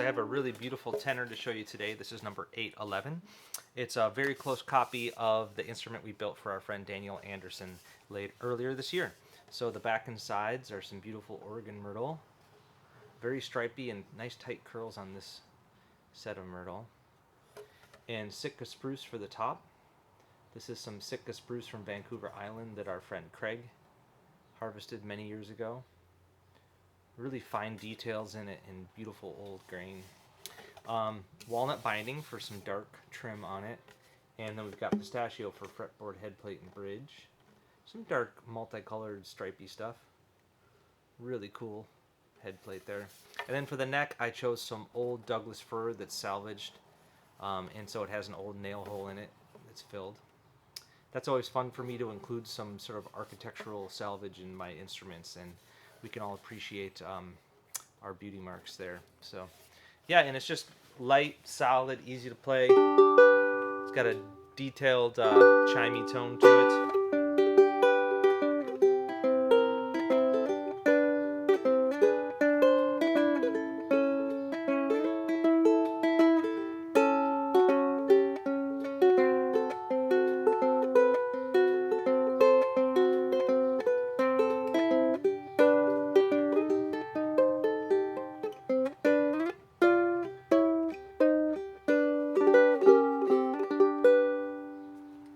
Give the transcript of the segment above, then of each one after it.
have a really beautiful tenor to show you today. This is number 811. It's a very close copy of the instrument we built for our friend Daniel Anderson earlier this year. So the back and sides are some beautiful Oregon Myrtle. Very stripy and nice tight curls on this set of Myrtle. And Sitka Spruce for the top. This is some Sitka Spruce from Vancouver Island that our friend Craig harvested many years ago. Really fine details in it and beautiful old grain. Walnut binding for some dark trim on it. And then we've got pistachio for fretboard, headplate, and bridge. Some dark multicolored stripy stuff. Really cool headplate there. And then for the neck, I chose some old Douglas fir that's salvaged. And so it has an old nail hole in it that's filled. That's always fun for me to include some sort of architectural salvage in my instruments, and we can all appreciate our beauty marks there. So yeah, and it's just light, solid, easy to play. It's got a detailed chimey tone to it.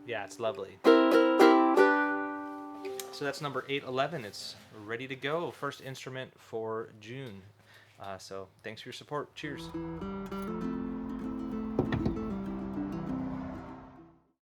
Yeah, it's lovely. So that's number 811. It's ready to go. First instrument for June. So thanks for your support. Cheers.